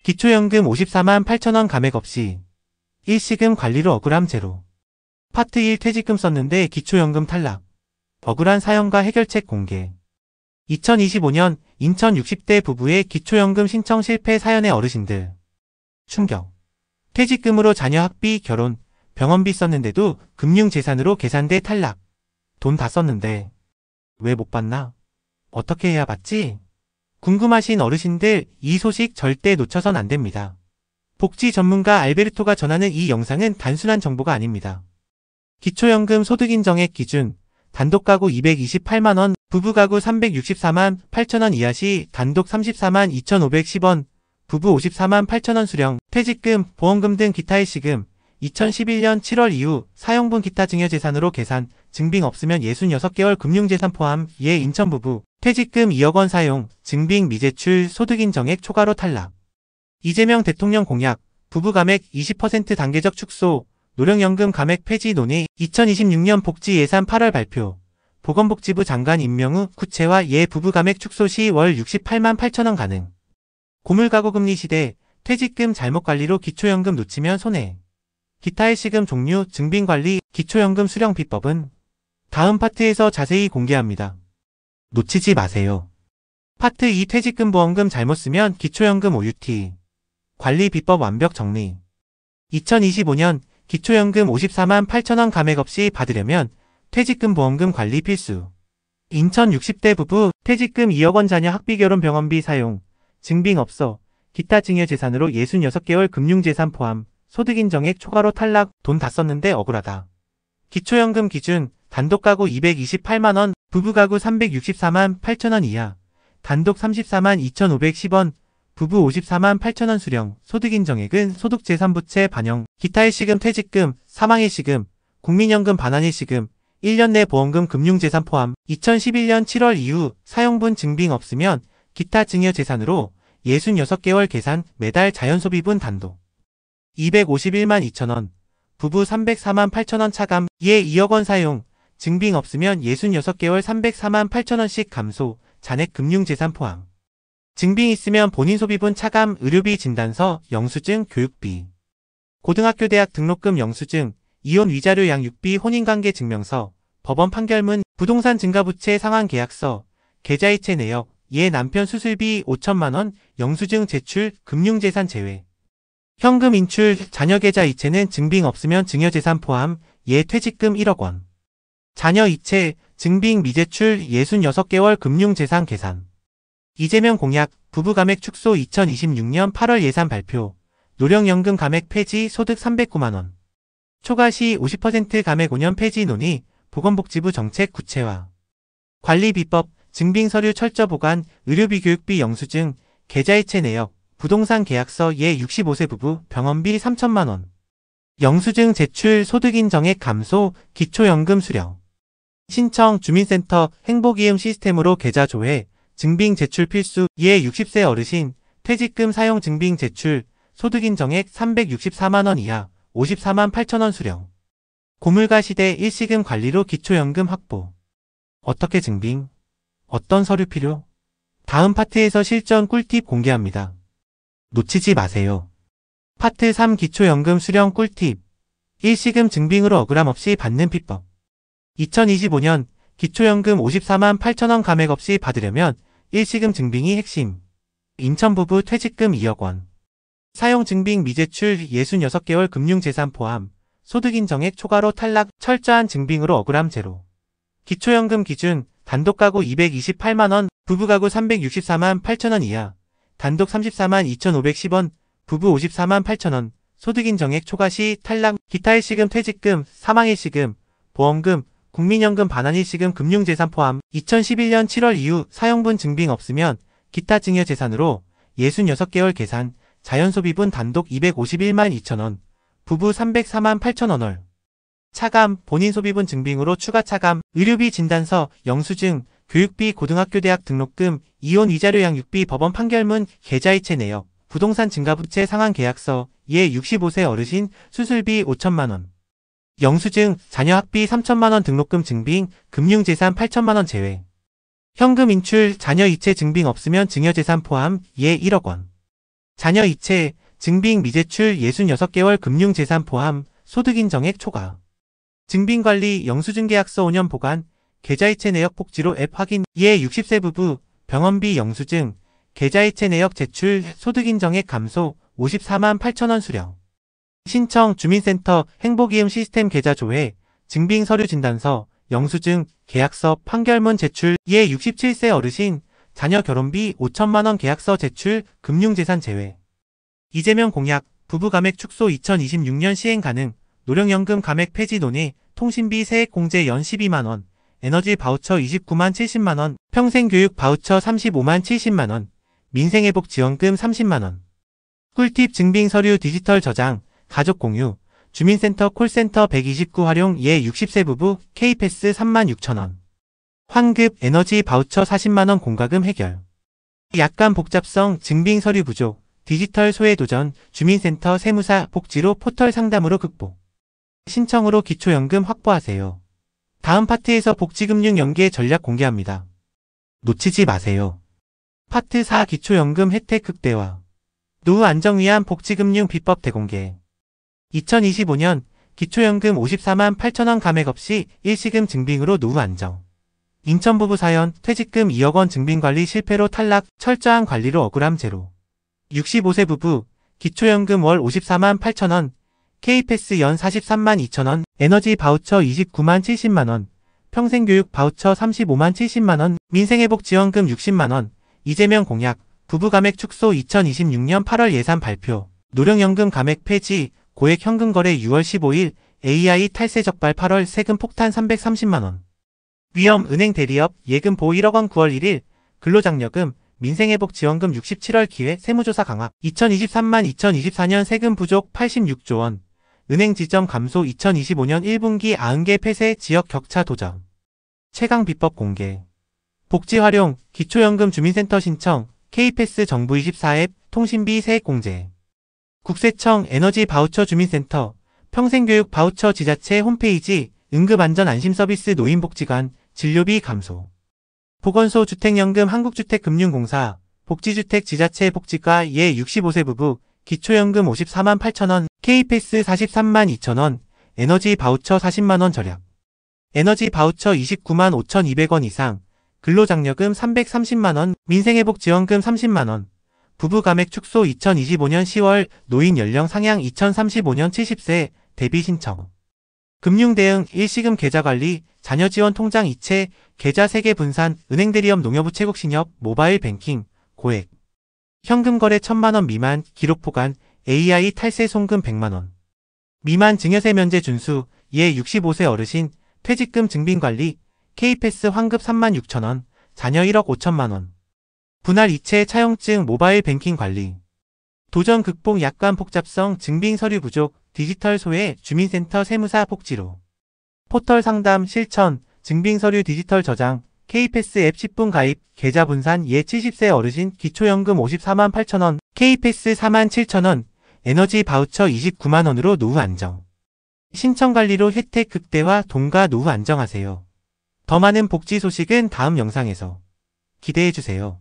기초연금 54만 8천원 감액 없이 일시금 관리로 억울함 제로. 파트 1 퇴직금 썼는데 기초연금 탈락. 억울한 사연과 해결책 공개. 2025년 인천 60대 부부의 기초연금 신청 실패 사연의 어르신들. 충격. 퇴직금으로 자녀 학비, 결혼, 병원비 썼는데도 금융재산으로 계산돼 탈락. 돈 다 썼는데 왜 못 받나? 어떻게 해야 받지? 궁금하신 어르신들, 이 소식 절대 놓쳐선 안 됩니다. 복지 전문가 알베르토가 전하는 이 영상은 단순한 정보가 아닙니다. 기초연금 소득인정액 기준 단독가구 228만원, 부부가구 364만 8천원 이하 시 단독 34만 2,510원, 부부 54만 8천원 수령, 퇴직금, 보험금 등 기타 일시금, 2011년 7월 이후 사용분 기타 증여재산으로 계산, 증빙 없으면 66개월 금융재산 포함, 예 인천부부, 퇴직금 2억원 사용, 증빙 미제출, 소득인정액 초과로 탈락. 이재명 대통령 공약, 부부 감액 20% 단계적 축소, 노령연금 감액 폐지 논의, 2026년 복지 예산 8월 발표, 보건복지부 장관 임명 후 구체화 예 부부 감액 축소 시 월 68만 8천원 가능. 고물가구 금리 시대, 퇴직금 잘못 관리로 기초연금 놓치면 손해. 기타 일시금 종류, 증빙관리, 기초연금 수령 비법은 다음 파트에서 자세히 공개합니다. 놓치지 마세요. 파트 2 퇴직금 보험금 잘못 쓰면 기초연금 OUT. 관리 비법 완벽 정리. 2025년 기초연금 54만 8천원 감액 없이 받으려면 퇴직금 보험금 관리 필수. 인천 60대 부부, 퇴직금 2억원 자녀 학비 결혼 병원비 사용, 증빙 없어, 기타 증여재산으로 66개월 금융재산 포함, 소득인정액 초과로 탈락, 돈 다 썼는데 억울하다. 기초연금 기준, 단독가구 228만원, 부부가구 364만 8천원 이하, 단독 34만 2,510원, 부부 54만 8천원 수령, 소득인정액은 소득재산부채 반영, 기타 일시금 퇴직금, 사망일시금, 국민연금 반환일시금, 1년 내 보험금 금융재산 포함, 2011년 7월 이후 사용분 증빙 없으면 기타 증여재산으로 66개월 계산, 매달 자연소비분 단독 251만 2천원, 부부 304만 8천원 차감, 예 2억원 사용, 증빙 없으면 66개월 304만 8천원씩 감소, 잔액 금융재산 포함. 증빙 있으면 본인 소비분 차감, 의료비 진단서, 영수증, 교육비. 고등학교 대학 등록금 영수증, 이혼 위자료 양육비 혼인관계 증명서, 법원 판결문, 부동산 증가부채 상환 계약서, 계좌이체 내역, 예 남편 수술비 5천만원, 영수증 제출, 금융재산 제외. 현금 인출, 자녀 계좌 이체는 증빙 없으면 증여재산 포함, 예 퇴직금 1억원. 자녀 이체, 증빙 미제출 66개월 금융재산 계산. 이재명 공약, 부부 감액 축소 2026년 8월 예산 발표, 노령연금 감액 폐지 소득 309만원. 초과 시 50% 감액 5년 폐지 논의, 보건복지부 정책 구체화. 관리 비법, 증빙서류 철저 보관, 의료비 교육비 영수증, 계좌이체 내역, 부동산 계약서 예 65세 부부, 병원비 3천만원. 영수증 제출, 소득인정액 감소, 기초연금 수령. 신청, 주민센터, 행복이음 시스템으로 계좌 조회, 증빙 제출 필수, 예 60세 어르신, 퇴직금 사용 증빙 제출, 소득인정액 364만원 이하, 54만 8천원 수령. 고물가 시대 일시금 관리로 기초연금 확보. 어떻게 증빙? 어떤 서류 필요? 다음 파트에서 실전 꿀팁 공개합니다. 놓치지 마세요. 파트 3 기초연금 수령 꿀팁. 일시금 증빙으로 억울함 없이 받는 비법. 2025년 기초연금 54만 8천원 감액 없이 받으려면 일시금 증빙이 핵심. 인천부부 퇴직금 2억원. 사용 증빙 미제출 66개월 금융재산 포함, 소득인정액 초과로 탈락, 철저한 증빙으로 억울함 제로. 기초연금 기준, 단독가구 228만원, 부부가구 364만 8천원 이하, 단독 34만 2,510원, 부부 54만 8천원, 소득인정액 초과 시 탈락, 기타 일시금 퇴직금, 사망일시금, 보험금, 국민연금 반환일시금 금융재산 포함, 2011년 7월 이후 사용분 증빙 없으면 기타 증여재산으로 66개월 계산, 자연소비분 단독 251만 2천원, 부부 304만 8천원월. 차감, 본인 소비분 증빙으로 추가 차감, 의료비 진단서, 영수증, 교육비 고등학교 대학 등록금, 이혼 위자료 양육비 법원 판결문, 계좌이체 내역, 부동산 증가부채 상환 계약서, 예 65세 어르신, 수술비 5천만원. 영수증, 자녀 학비 3천만원 등록금 증빙, 금융재산 8천만원 제외. 현금 인출, 자녀 이체 증빙 없으면 증여재산 포함, 예 1억원. 자녀 이체, 증빙 미제출 66개월 금융재산 포함, 소득인정액 초과. 증빙관리 영수증계약서 5년 보관, 계좌이체 내역 복지로 앱 확인, 예 60세 부부, 병원비 영수증, 계좌이체 내역 제출, 소득인정액 감소, 54만 8천원 수령. 신청 주민센터 행복이음 시스템 계좌 조회, 증빙서류 진단서, 영수증, 계약서, 판결문 제출, 예 67세 어르신, 자녀 결혼비 5천만원 계약서 제출, 금융재산 제외. 이재명 공약, 부부 감액 축소 2026년 시행 가능, 노령연금 감액 폐지 논의, 통신비 세액 공제 연 12만원, 에너지 바우처 29만 70만원, 평생교육 바우처 35만 70만원, 민생회복 지원금 30만원. 꿀팁 증빙서류 디지털 저장, 가족 공유, 주민센터 콜센터 129 활용 예 60세 부부, K패스 3만 6천원. 환급 에너지 바우처 40만원 공과금 해결. 약간 복잡성 증빙서류 부족, 디지털 소외 도전, 주민센터 세무사 복지로 포털 상담으로 극복. 신청으로 기초연금 확보하세요. 다음 파트에서 복지금융 연계 전략 공개합니다. 놓치지 마세요. 파트 4 기초연금 혜택 극대화. 노후 안정 위한 복지금융 비법 대공개. 2025년 기초연금 54만 8천원 감액 없이 일시금 증빙으로 노후 안정. 인천부부 사연 퇴직금 2억원 증빙관리 실패로 탈락 철저한 관리로 억울함 제로. 65세 부부 기초연금 월 54만 8천원 K패스 연 43만 2천원 에너지 바우처 29만 70만원 평생교육 바우처 35만 70만원 민생회복 지원금 60만원 이재명 공약 부부 감액 축소 2026년 8월 예산 발표 노령연금 감액 폐지 고액 현금 거래 6월 15일 AI 탈세 적발 8월 세금 폭탄 330만원 위험 은행 대리업 예금 보호 1억원 9월 1일 근로장려금 민생회복 지원금 67월 기회 세무조사 강화 2023만 2024년 세금 부족 86조원 은행 지점 감소 2025년 1분기 90개 폐쇄 지역 격차 도전 최강 비법 공개 복지 활용 기초연금 주민센터 신청 K패스 정부 24 앱 통신비 세액 공제 국세청 에너지 바우처 주민센터 평생교육 바우처 지자체 홈페이지 응급안전안심서비스 노인복지관 진료비 감소 보건소 주택연금 한국주택금융공사 복지주택 지자체 복지과 예 65세 부부 기초연금 54만 8천원 K패스 43만 2천원 에너지 바우처 40만원 절약 에너지 바우처 29만 5,200원 이상 근로장려금 330만원 민생회복 지원금 30만원 부부 감액 축소 2025년 10월 노인 연령 상향 2035년 70세 대비 신청 금융대응 일시금 계좌관리 자녀지원 통장 이체 계좌 세개 분산 은행 대리업 농협 우체국신협 모바일 뱅킹 고액 현금 거래 1,000만원 미만 기록 포관 AI 탈세 송금 100만원 미만 증여세 면제 준수 예 65세 어르신 퇴직금 증빙관리 K패스 환급 3만 6천원 자녀 1억 5천만원 분할 이체 차용증 모바일 뱅킹 관리 도전 극복 약관 복잡성 증빙서류 부족 디지털 소외 주민센터 세무사 복지로 포털 상담 실천 증빙서류 디지털 저장 K패스 앱 10분 가입 계좌 분산 예 70세 어르신 기초연금 54만 8천원 K패스 4만 7천원 에너지 바우처 29만원으로 노후 안정 신청관리로 혜택 극대화 동가 노후 안정하세요. 더 많은 복지 소식은 다음 영상에서 기대해주세요.